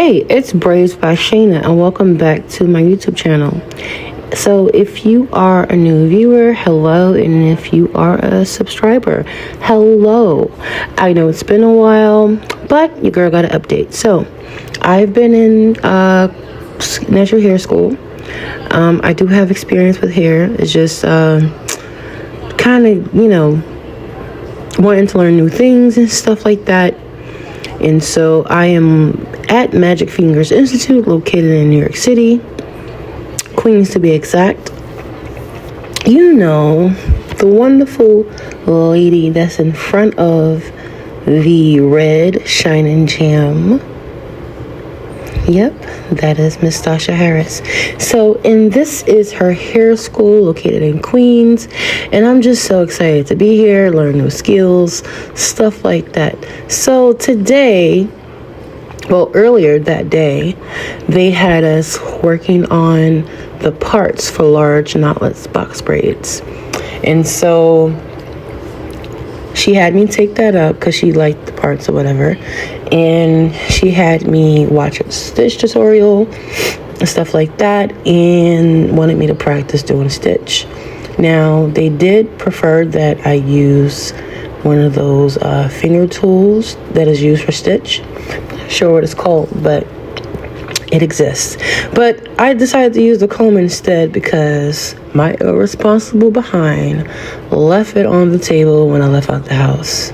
Hey, it's Braids by Shayna, and welcome back to my YouTube channel. So if you are a new viewer, hello, and if you are a subscriber, hello. I know it's been a while, but your girl got an update. So I've been in natural hair school. I do have experience with hair. It's just kind of, wanting to learn new things and stuff like that. And so I am at Magic Fingers Institute, located in New York City, Queens to be exact. You know, the wonderful lady that's in front of the red shining gem. Yep, that is Miss Tasha Harris. So, and this is her hair school located in Queens. And I'm just so excited to be here, learn new skills, stuff like that. So today, earlier that day, they had us working on the parts for large knotless box braids. And so she had me take that up because she liked the parts or whatever. And she had me watch a stitch tutorial and stuff like that and wanted me to practice doing stitch. Now, they did prefer that I use one of those finger tools that is used for stitch. Not sure what it's called, but it exists. But I decided to use the comb instead because my irresponsible behind left it on the table when I left out the house.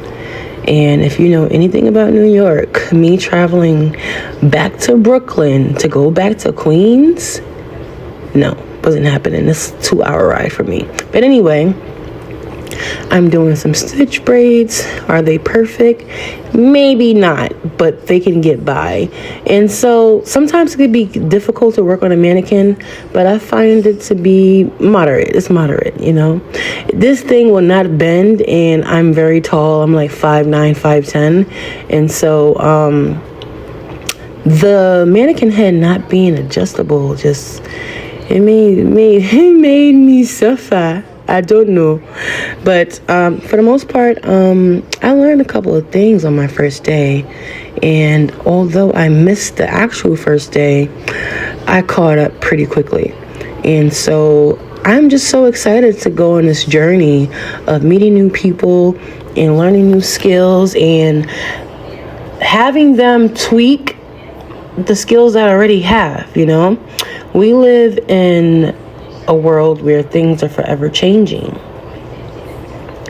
And if you know anything about New York, me traveling back to Brooklyn to go back to Queens, no, wasn't happening. It's a 2-hour ride for me. But anyway, I'm doing some stitch braids. Are they perfect? Maybe not, but they can get by. And so sometimes it could be difficult to work on a mannequin, but I find it to be moderate. It's moderate, This thing will not bend, and I'm very tall. I'm like 5'9", 5'10". And so the mannequin head not being adjustable it made me suffer. I don't know. But for the most part, I learned a couple of things on my first day. And although I missed the actual first day, I caught up pretty quickly. And so I'm just so excited to go on this journey of meeting new people and learning new skills and having them tweak the skills that I already have, We live in a world where things are forever changing.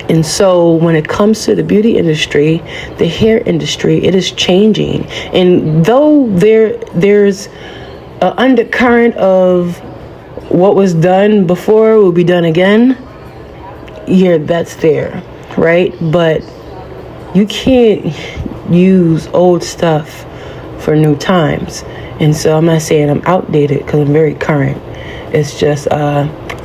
And so when it comes to the beauty industry, the hair industry, it is changing. And though there's an undercurrent of what was done before will be done again, yeah, that's there, right? But you can't use old stuff for new times. And so I'm not saying I'm outdated because I'm very current. It's just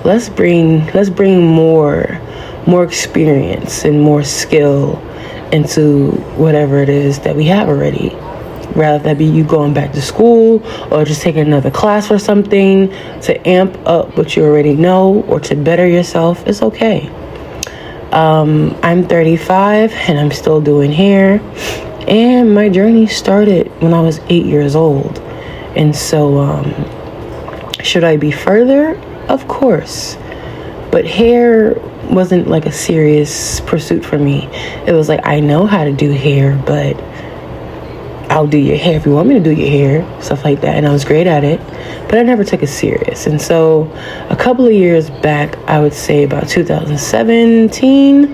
let's bring more experience and more skill into whatever it is that we have already. Rather that be you going back to school or just taking another class or something to amp up what you already know or to better yourself. It's okay. I'm 35 and I'm still doing hair. And my journey started when I was 8 years old. And so should I be further? Of course. But hair wasn't like a serious pursuit for me. It was like, I know how to do hair, but I'll do your hair if you want me to do your hair, stuff like that. And I was great at it, but I never took it serious. And so a couple of years back, I would say about 2017,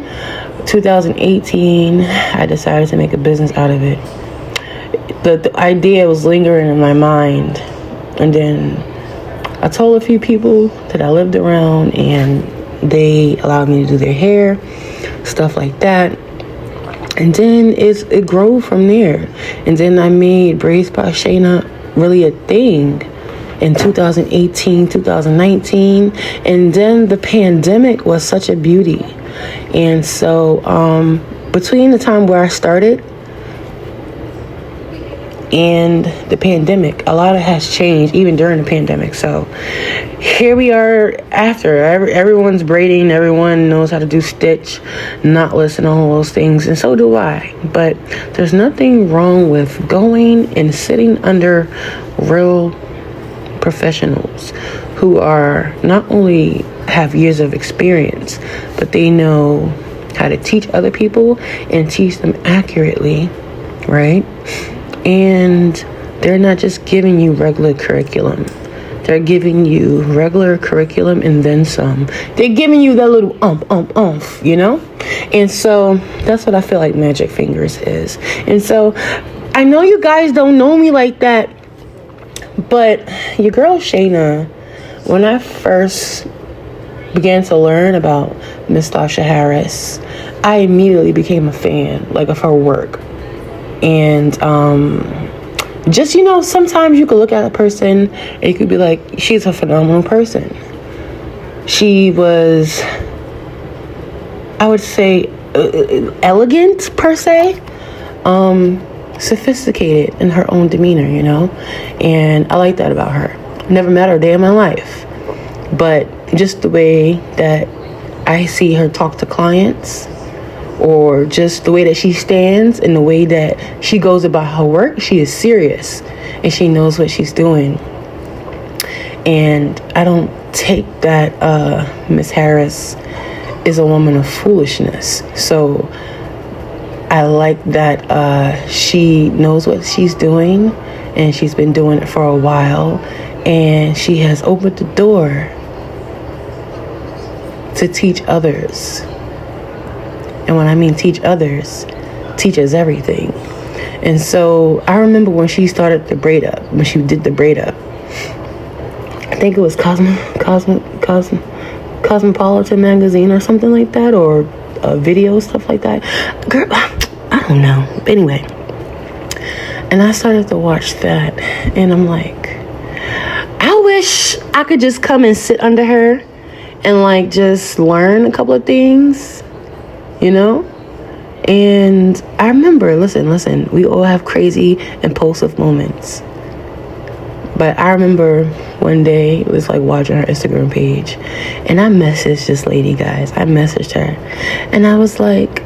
2018, I decided to make a business out of it. The idea was lingering in my mind. And then I told a few people that I lived around and they allowed me to do their hair, stuff like that. And then it grew from there. And then I made Braids by Shayna really a thing in 2018, 2019. And then the pandemic was such a beauty. And so between the time where I started and the pandemic. A lot has changed even during the pandemic. So here we are after. Everyone's braiding. Everyone knows how to do stitch, knotless, and all those things. And so do I. But there's nothing wrong with going and sitting under real professionals who are not only have years of experience, but they know how to teach other people and teach them accurately, right? And they're not just giving you regular curriculum. They're giving you regular curriculum and then some. They're giving you that little you know? And so that's what I feel like Magic Fingers is. And so I know you guys don't know me like that, but your girl Shayna, when I first began to learn about Miss Tasha Harris, I immediately became a fan, like, of her work. And just, you know, sometimes you could look at a person and you could be like, she's a phenomenal person. She was, I would say, elegant per se, sophisticated in her own demeanor, you know, and I like that about her. Never met her a day in my life, but just the way that I see her talk to clients, or just the way that she stands and the way that she goes about her work, she is serious and she knows what she's doing. And I don't take that Miss Harris is a woman of foolishness. So I like that she knows what she's doing, and she's been doing it for a while, and she has opened the door to teach others. And when I mean teach others, teach us everything. And so I remember when she started the braid up, when she did the braid up, I think it was Cosmopolitan magazine or something like that, or video, stuff like that. Girl, I don't know. But anyway, and I started to watch that, and I'm like, I wish I could just come and sit under her and like just learn a couple of things, you know? And I remember, listen, we all have crazy, impulsive moments. But I remember one day, it was like watching her Instagram page, and I messaged this lady, guys. I messaged her, and I was like,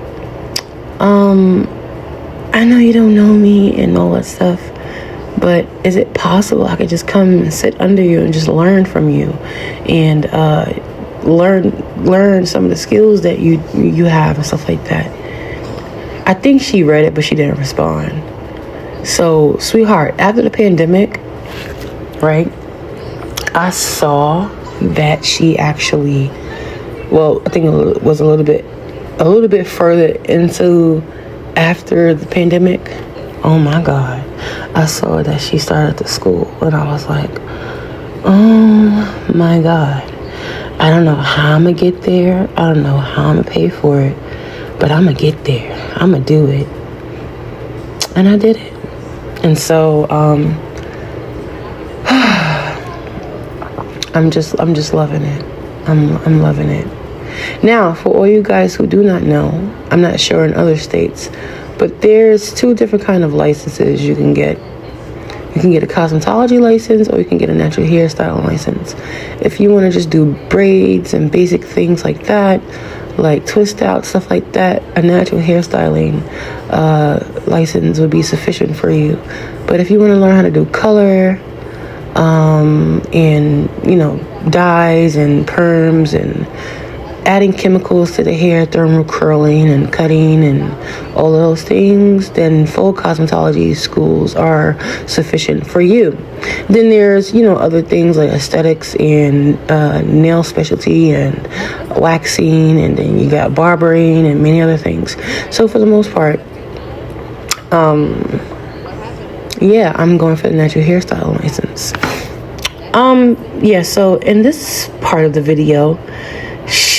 I know you don't know me and all that stuff, but is it possible I could just come and sit under you and just learn from you, and learn some of the skills that you have and stuff like that? I think she read it, but she didn't respond. So, sweetheart, after the pandemic, right, I saw that she actually, well, I think it was a little bit further into after the pandemic. Oh my God, I saw that she started the school, and I was like, oh my God, I don't know how I'm gonna get there. I don't know how I'm gonna pay for it, but I'm gonna get there. I'm gonna do it. And I did it. And so I'm just loving it. I'm loving it. Now, for all you guys who do not know, I'm not sure in other states, but there's two different kind of licenses you can get. You can get a cosmetology license, or you can get a natural hairstyle license. If you want to just do braids and basic things like that, like twist out, stuff like that, a natural hairstyling license would be sufficient for you. But if you want to learn how to do color, and, you know, dyes and perms and adding chemicals to the hair, thermal curling and cutting and all of those things, then full cosmetology schools are sufficient for you. Then there's, you know, other things like aesthetics and nail specialty and waxing, and then you got barbering and many other things. So for the most part, yeah, I'm going for the natural hairstyle license. Yeah, so in this part of the video,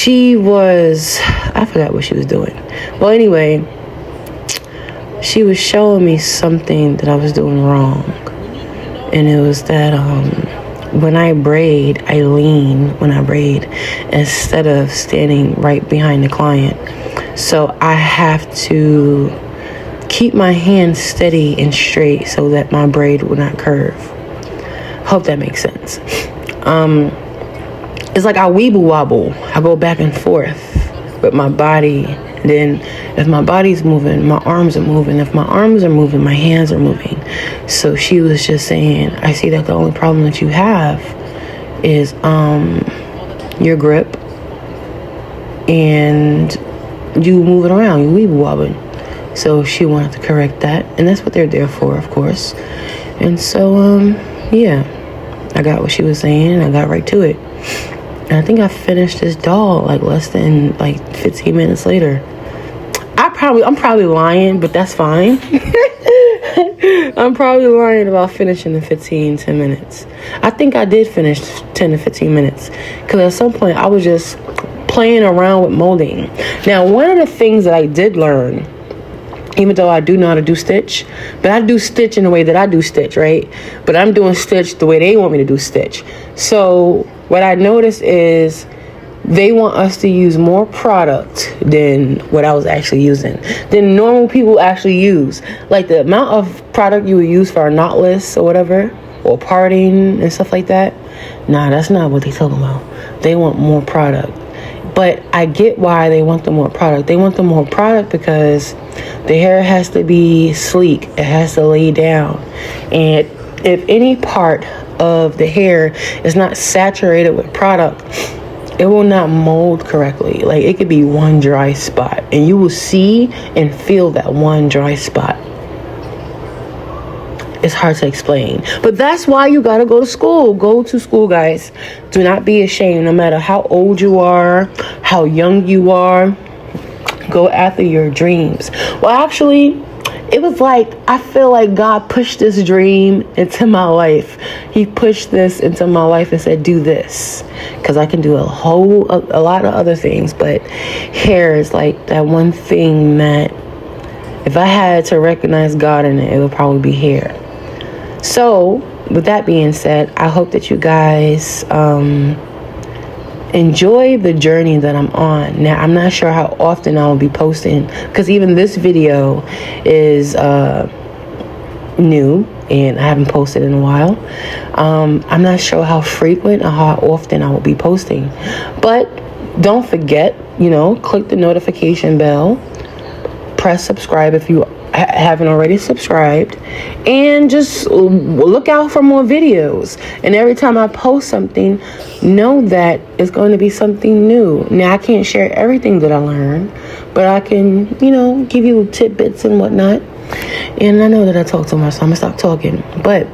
I forgot what she was doing. Well, anyway, she was showing me something that I was doing wrong. And it was that when I braid, I lean when I braid instead of standing right behind the client. So I have to keep my hand steady and straight so that my braid will not curve. Hope that makes sense. It's like I weeble wobble. I go back and forth with my body. Then if my body's moving, my arms are moving. If my arms are moving, my hands are moving. So she was just saying, I see that the only problem that you have is your grip, and you moving around, you weeble wobbling. So she wanted to correct that, and that's what they're there for, of course. And so yeah, I got what she was saying, and I got right to it. And I think I finished this doll like less than like 15 minutes later. I'm probably lying, but that's fine. I'm probably lying about finishing in 10 minutes. I think I did finish 10 to 15 minutes, because at some point I was just playing around with molding. Now, one of the things that I did learn, even though I do know how to do stitch, but I do stitch in the way that I do stitch, right? But I'm doing stitch the way they want me to do stitch. So what I noticed is they want us to use more product than what I was actually using, than normal people actually use. Like the amount of product you would use for a knotless or whatever, or parting and stuff like that. Nah, that's not what they talking about. They want more product. But I get why they want the more product. They want the more product because the hair has to be sleek. It has to lay down. And if any part of the hair is not saturated with product, it will not mold correctly. Like, it could be one dry spot, and you will see and feel that one dry spot. It's hard to explain, but that's why you gotta go to school. Go to school, guys. Do not be ashamed, no matter how old you are, how young you are. Go after your dreams. Well, actually, it was like, I feel like God pushed this dream into my life. He pushed this into my life and said, do this, because I can do a lot of other things, but hair is like that one thing that if I had to recognize God in it, it would probably be hair. So with that being said, I hope that you guys enjoy the journey that I'm on. Now, I'm not sure how often I will be posting, because even this video is new and I haven't posted in a while. I'm not sure how frequent or how often I will be posting, but don't forget, click the notification bell, press subscribe if you haven't already subscribed, and just look out for more videos. And every time I post something, know that it's going to be something new. Now, I can't share everything that I learned, but I can, give you tidbits and whatnot. And I know that I talk too much, so I'm gonna stop talking. But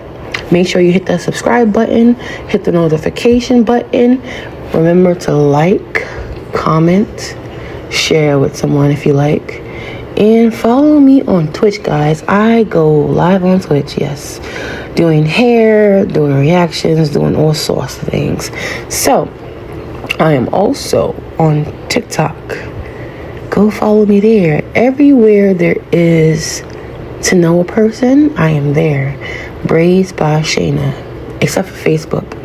make sure you hit that subscribe button, hit the notification button. Remember to like, comment, share with someone if you like. And follow me on Twitch, guys. I go live on Twitch, yes. Doing hair, doing reactions, doing all sorts of things. So, I am also on TikTok. Go follow me there. Everywhere there is to know a person, I am there. Braids by Shayna. Except for Facebook.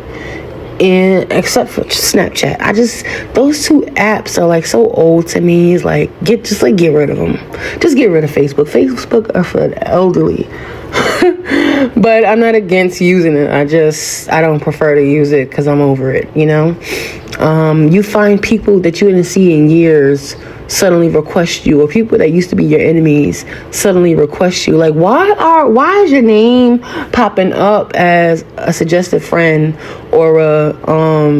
And except for Snapchat. Those two apps are like so old to me. It's like, get rid of them. Just get rid of Facebook. Facebook are for the elderly. But I'm not against using it. I don't prefer to use it because I'm over it, You find people that you didn't see in years suddenly request you, or people that used to be your enemies suddenly request you. Like, why is your name popping up as a suggested friend or a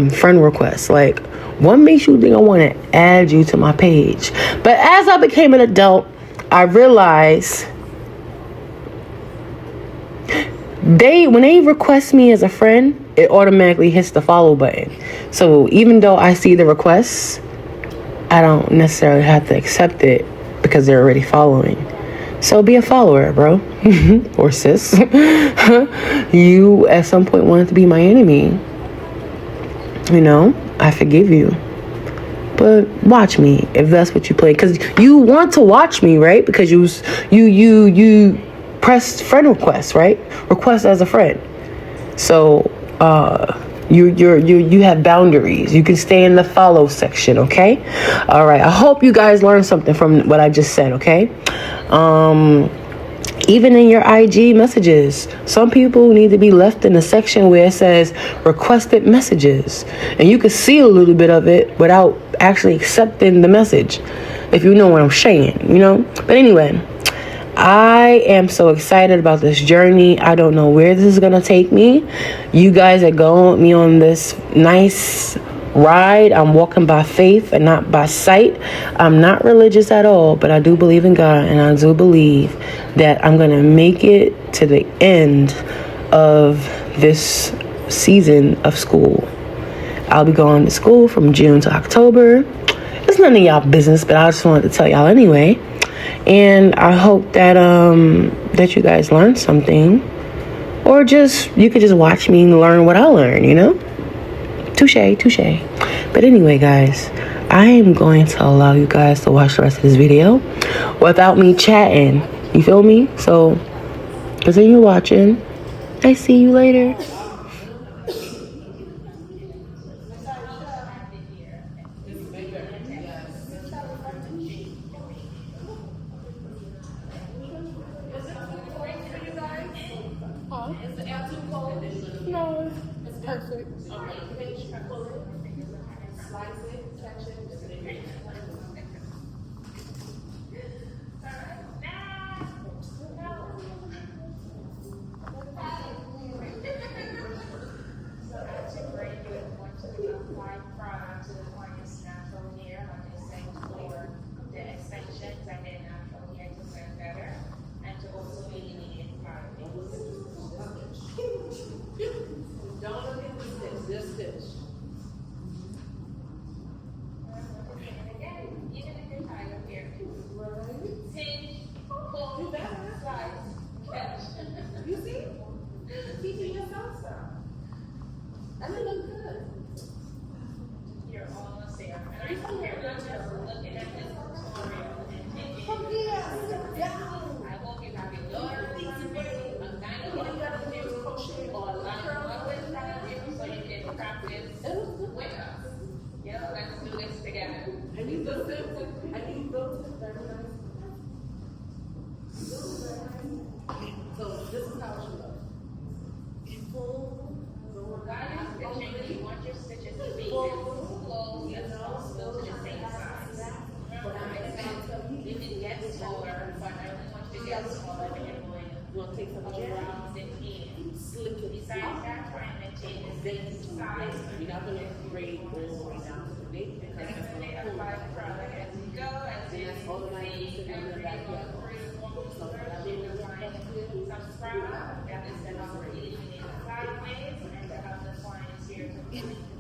friend request? Like, what makes you think I want to add you to my page? But as I became an adult, I realized when they request me as a friend, it automatically hits the follow button. So even though I see the requests, I don't necessarily have to accept it because they're already following. So be a follower, bro. Or sis. You at some point wanted to be my enemy. I forgive you. But watch me if that's what you play. Because you want to watch me, right? Because you pressed friend request, right? Request as a friend. So You have boundaries. You can stay in the follow section, okay? All right. I hope you guys learned something from what I just said, okay? Even in your IG messages, some people need to be left in a section where it says requested messages. And you can see a little bit of it without actually accepting the message, if you know what I'm saying, you know? But anyway, I am so excited about this journey. I don't know where this is going to take me. You guys are going with me on this nice ride. I'm walking by faith and not by sight. I'm not religious at all, but I do believe in God, and I do believe that I'm going to make it to the end of this season of school. I'll be going to school from June to October. It's none of y'all business, but I just wanted to tell y'all anyway. And I hope that that you guys learned something, or just you could just watch me learn what I learned, you know? Touche. But anyway, guys, I am going to allow you guys to watch the rest of this video without me chatting. You feel me? So continue watching. I see you later. Is the air too cold? No, it's perfect. Pull it, slice it, catch it. So as you braid, you would want to apply product to the client's natural hair, like I said, for the extensions and their natural hair to blend better, and to also eliminate particles. Don't look at the stitch, this stitch. And again, even if you're tired of hair, pinch, pull, slice, catch. You see? Keeping yourself up. And it looks good. You're almost there. And I think you're not just looking at this tutorial and taking From here, down. I hope you have your daughter in front of you, a guy in front of you, or a lot of mother in front of you, so you can practice with us. You know, let's do this together. I need those very nice. So this is how it should look. Full. While you're stitching, you want your stitches to be close and still to the same size. Remember, I said you can get smaller, but I don't want you to get smaller when you're going You want to take some around the pin. slip it. Besides that, try and maintain the same size. You're not going to braid all the way down to the nape because And that's then going to apply pull. the product as you go, as you That's all the night see sitting in the every back here. subscribe. That is the help eliminate the sideways and to have the clients here to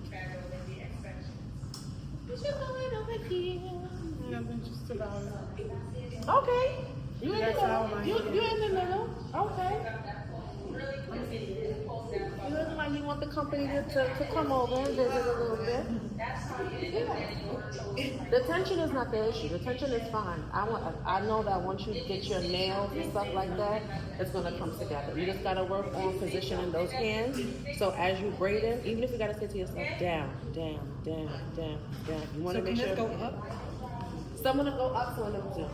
better with the extensions. Nothing, just about it. Okay. You in the That's how middle. I You in the middle. Okay. Really quickly, pull that You look like you want the company to come over and visit a little bit. That's how you end up getting your toes. The tension is not the issue. The tension is fine. I know that once you get your nails and stuff like that, it's gonna come together. You just gotta work on positioning those hands. So as you braid it, even if you gotta say to yourself, down. You wanna So make can sure. this go up? Some of them go up, some of them do.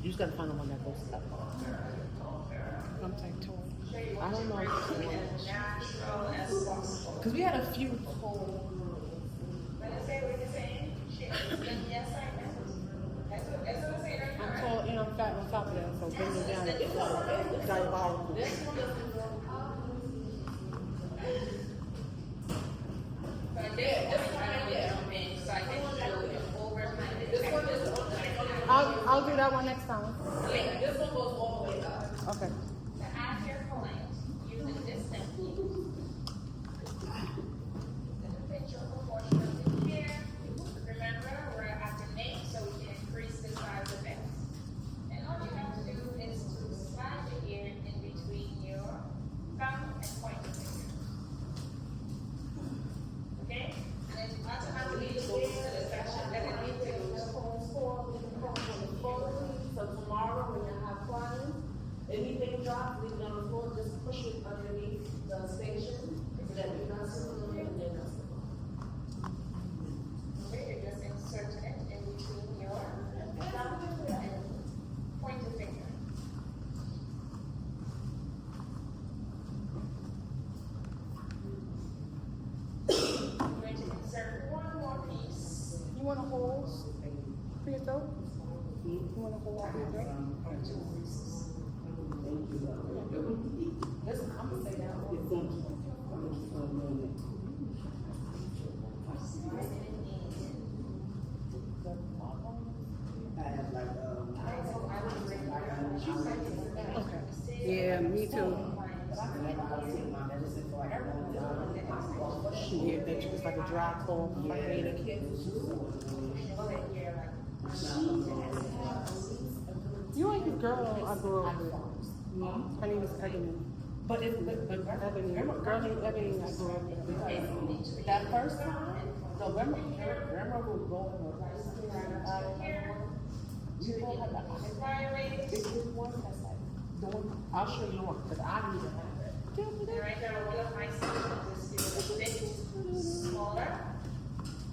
You just gotta find the one that goes up. I'm saying tall. I don't know. Because we had a few cold. When I say what you're saying, yes, I know. That's what I'm saying right I'm now. tall and I'm fat on top of that, so bring it down. It's diabolical. But this one, I don't make, so I can show you over time. I'll do that one next time. This one goes all the way up. Okay. To add your point, using this technique. Pinch your proportion of the hair. Remember, we're at the nape, so we can increase the size of it. And all you have to do is to slide the hair in between your thumb and pointer finger. Okay? And then automatically go to the section that it needs to go to. So tomorrow when you have clients, anything drops, leave it on the floor, just push it underneath the station so that you're not sitting on it. You want a hole for your throat? You want a hole for your throat? Listen, I'm gonna say that. Okay. Yeah, me too. Yeah, it's like a dry cough. I hate it. You like the girl I grew up with. Her name is Ebony. But Ebony. Girl named Ebony I grew up with. that first time, no, remember we were going you had the big one that's like doing. I'll show you one because I need to have it. Right there, one of my sections is a bit smaller.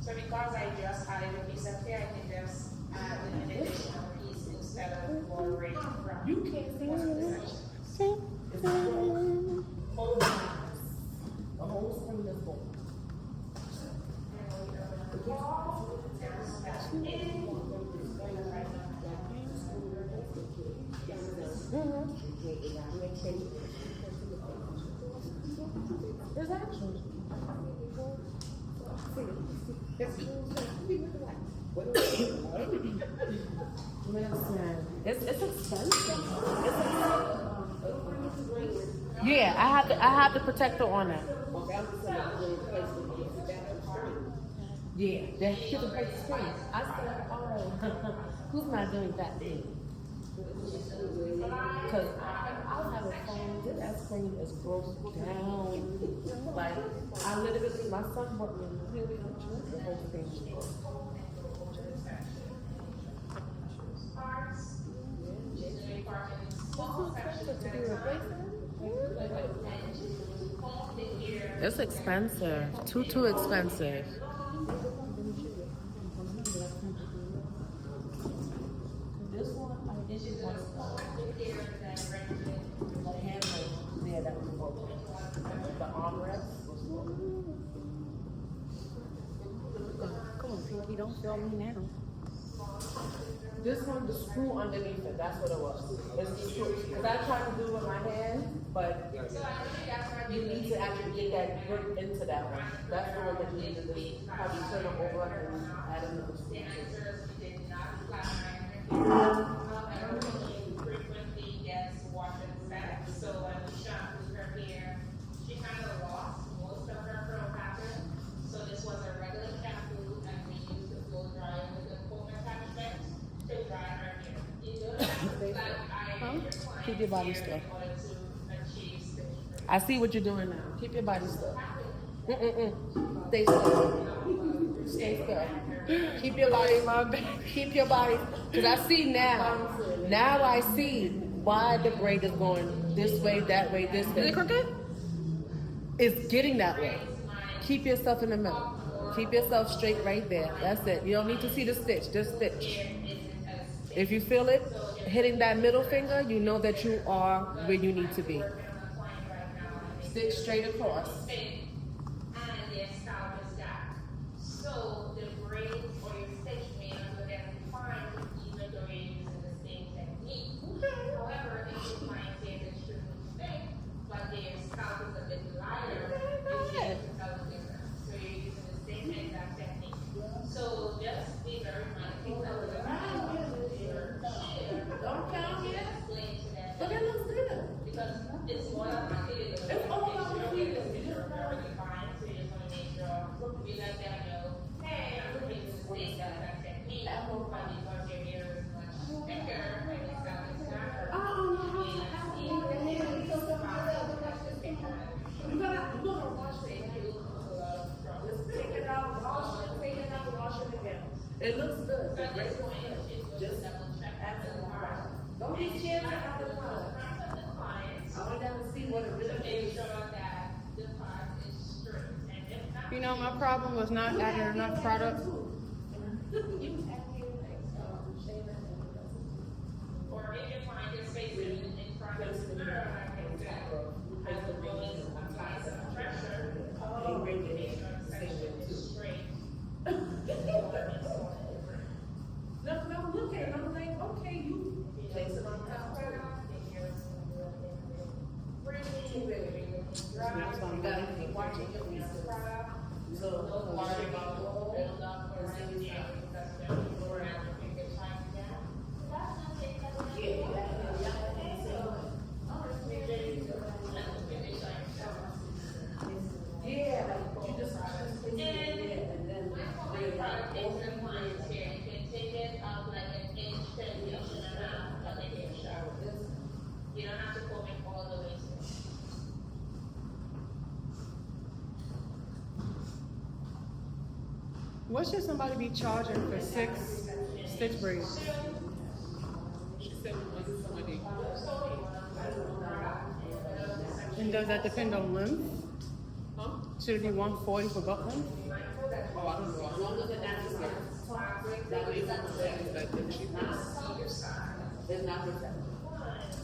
So because I just added a piece up here, I can just add an additional piece instead of borrowing from. You can't see one of the it. sections. It's the whole screen is full. There's action. It's expensive. Yeah, I have the protector on that. Yeah, that hit the break screen. I said, oh, who's not doing that thing? Because I'll have a phone, that screen is broke down. Like, I literally, my son brought me really the whole thing. It's expensive. Too expensive. This one, I think it was the handle there that was broken. The armrest was broken. Come on, Pinky, don't film me now. This one, the screw underneath it, that's what it was. It's the screw. Because I tried to do it with my hand, but you need to actually get that grip into that one. That's the one that you need to do. Probably turn it over and add another screw. Frequently gets wash and set. So when we shampooed her hair, she kind of lost most of her curl pattern. So this was a regular shampoo, and we used the blow dryer with the comb attachment to dry her hair. You know that I Keep your body still. in order to achieve stitch free. I see what you're doing now. Keep your body still. Stay still. Stay still. Keep your body. Keep your body. Because I see now. Now I see why the braid is going this way, that way, this way. Is it crooked? It's getting that way. Keep yourself in the middle. Keep yourself straight right there. That's it. You don't need to see the stitch. Just stitch. If you feel it hitting that middle finger, you know that you are where you need to be. Stitch straight across. And their scalp is dark. So the braid or your stitch may not look as defined even though you're using the same technique. However, if you find it extremely thick, but their scalp is a bit lighter, you can tell the difference. So you're using the same exact technique. So just be very mindful of the Don't count yet. explain to them. But it looks good. Because it's all about the feeling. It's all about the feeling. You're very fine, so you just want to make sure we let them know, hey, I'm looking to this that technique. That whole fun because your hair is much thicker and it's got this darker. You're gonna wash it. Just take it out, wash it, take it out, wash it again. It looks good. So at this point, it's Just double check. add some more. Don't be scared to have the fun. I want them to see what it really Make is. sure that the part is straight. And if not, You know, my problem was not adding enough product. or if you find your space in front of the mirror, like I said, as the rolling applies some pressure, make sure the section is straight. the client's hair. You can take it up like an inch to an inch and a half of the hair shower. You don't have to comb it all the way through. What should somebody be charging for 6 stitch braids? She said 120. And does that depend on length? Huh? Should it be 140 for butt length? Oh, I don't know. As long as it matches that way that is like the cheapest. It's not percent.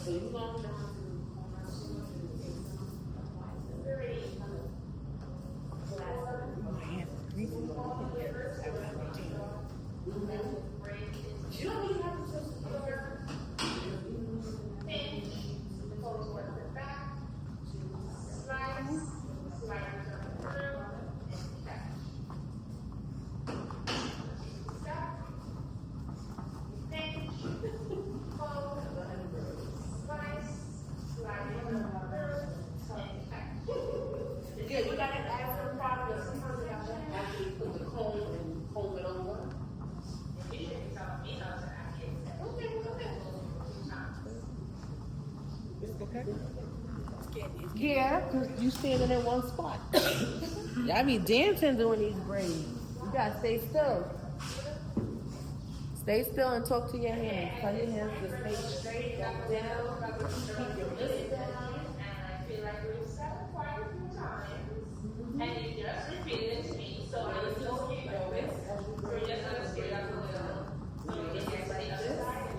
So you long down. You don't even have to Pinch, pull towards the back, slide, slide through, and catch. Stop, pinch, pull, slide, slide through, and catch. Yeah, you gotta add some product. Sometimes you have to actually put the comb and comb it over. You should be telling me how to actually say. Okay. It's okay. Yeah, because you standing in one spot. I be dancing doing these braids. You gotta stay still. Stay still and talk to your hands. Tell your hands to stay straight, go down, keep your wrist down. And I feel like we've said it quite a few times. And you just repeated it to me, so I was just keep going. We're just gonna stay up a little. So we can get Like the this. side.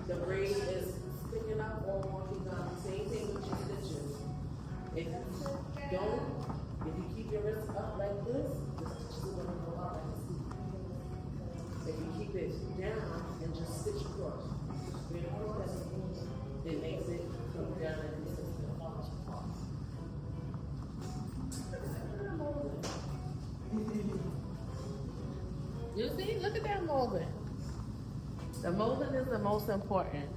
The braid is sticking up or walking down. Same thing with your stitches. If you don't, if you keep your wrist up like this, the stitches are gonna go up like this. If you keep it down and just stitch across, straight across, it makes it come down and consistent. You see, look at that molding. The molding is the most important.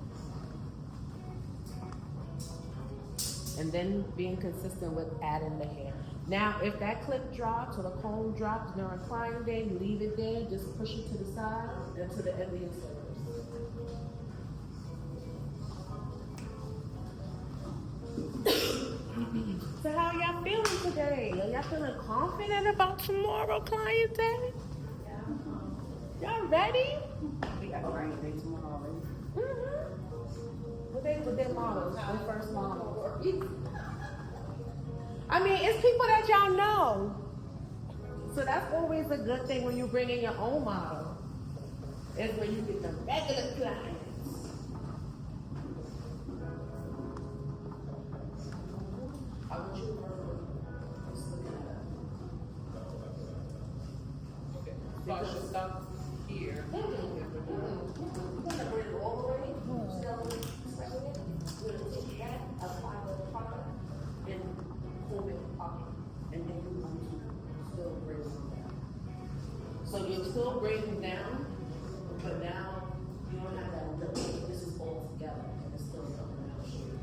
And then being consistent with adding the hair. Now, if that clip drops or the comb drops during crying day, you leave it there, just push it to the side and to the end of your service. So how y'all feeling today? Are y'all feeling confident about tomorrow, client day? Y'all ready? We got client day tomorrow already. What they models? Their first model. I mean, it's people that y'all know. So that's always a good thing when you bring in your own model. Is when you get the regular clients. I want you to work with just looking at that. Okay, so I should stop here. You want to bring it all the way? Still spreading it? You're going to take that, apply the product, and comb it up. And then you're going to still braid it down. So you're still braiding down, but now you don't have that lip. This is all together, and it's still coming out shape.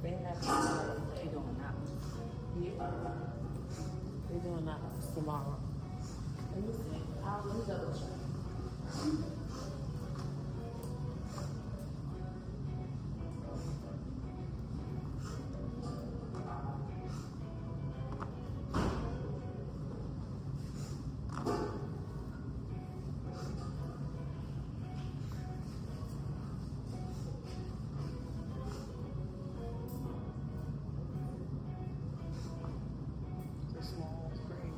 They have They doing that. they're doing that tomorrow. Let me see. Let me double check. It's a small braid.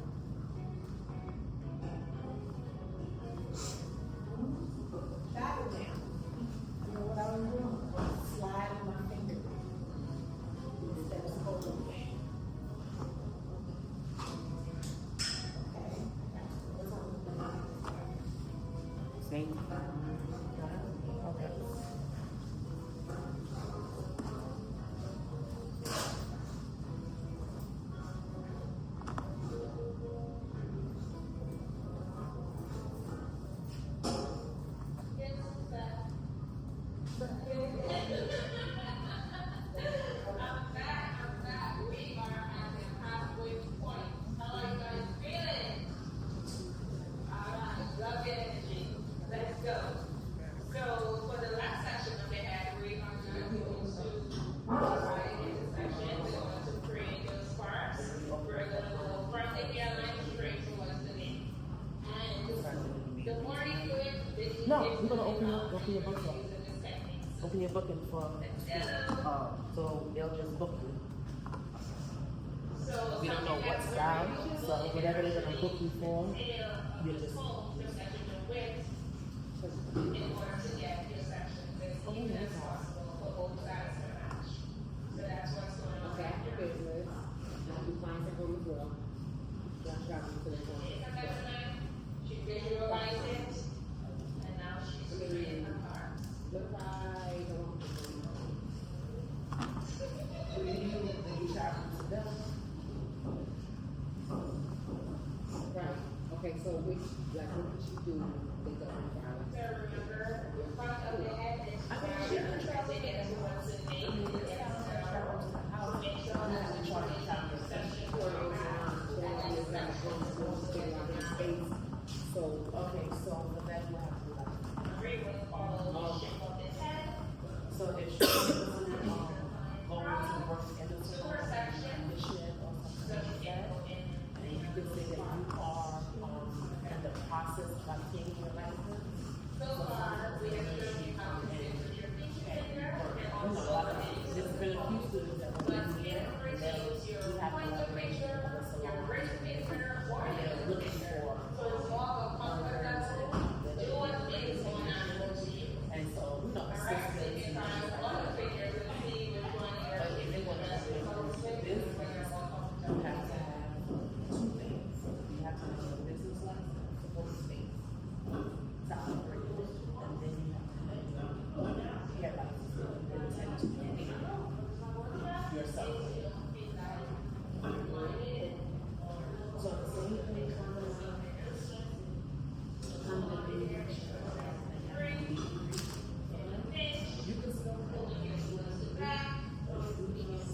Open your book for. Open your booking for school. So they'll just book you. We don't know what style, so whatever they're gonna book you for, you just. In order to get your section as even as possible for both sides to match. So that's what's going on. Back to business. I'll be clients at home as well. Just traveling to the home. She visualized it, and now she's reading her car. Look like, right. Okay, so which, like, what did you do with the violence? So remember, the front of the head is translated into what's in name. Make sure that the section So okay, so for that you have to like agree with all of the shape of the head. so if she going to work in the school section or something like that, and you can say that you are in the process of obtaining your license. So far, we have shown you how to fix your pinky finger and also There's been a few students that were in here and then your you have to pointer finger, your wrist finger, or your looking for so it's more of a comfort level. Do what is going on with you. and so you know Alright, so assistance you and try things like one that. finger to see which one you're But if they want to do business, you have to have two things. You have to have a business license for the state to operate it, and then you have to have license to intend to pay yourself. So the same thing comes you can still hold it back,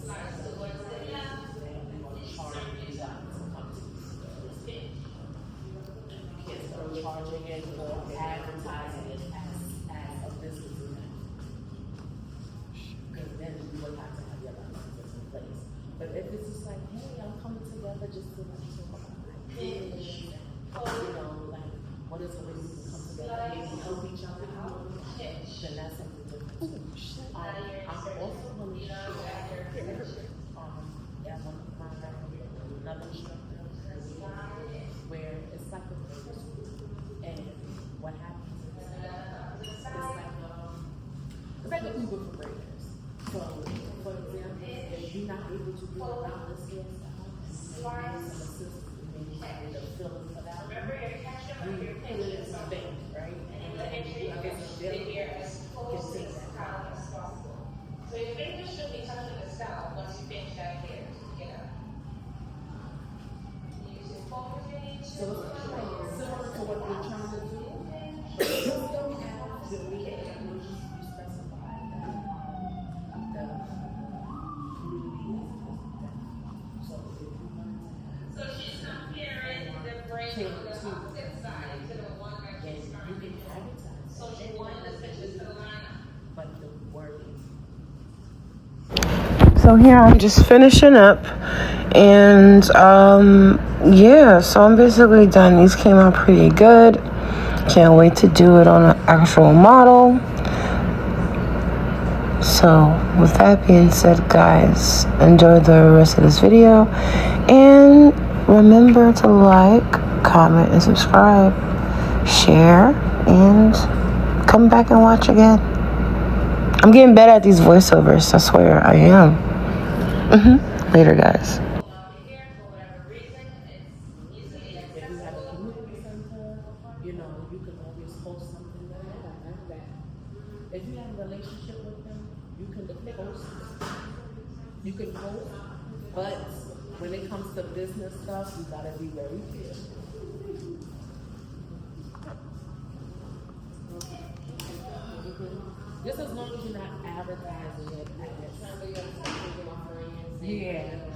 slide towards the left, and charge you that to come to you. You can't start charging it or advertising it as a business event. Because then you would have to have your licenses in place. But if it's just like, hey, I'm coming together just to like talk about ideas and, you know, like what is the way we can come together, maybe help each other out, then that's something different. I'm also going to share at one of my another instructor where it's like a first and what happens is it's like an Uber for braiders. So for example, if you're not able to do around this hairstyle and you need some assistance, maybe somebody to fill in for that. Remember your tension on your Put it in some things, right? And then I guess sit here as can close to take the that. scalp as possible. So your fingers should be touching the scalp once you finish that hair. Get up. Use your focus if you need to. So it's like similar to what we're trying to do. But you still have the way that you specify that the community is so if you wanted to So she's comparing the braid to the opposite side to the one that then she's you currently can doing. advertise, So she wanted the stitches to line up. but the wording. So here I'm just finishing up, and yeah, so I'm basically done. These came out pretty good. Can't wait to do it on an actual model. So with that being said, guys, enjoy the rest of this video, and remember to like, comment, and subscribe, share, and come back and watch again. I'm getting better at these voiceovers, I swear I am. Later, guys. Here, for whatever reason, it's easily If you have a community center, you know, you can always post something there. If you have a relationship with them, you can post. You can post, but when it comes to business stuff, you gotta be very careful. Just as long as you're not advertising it as, yeah.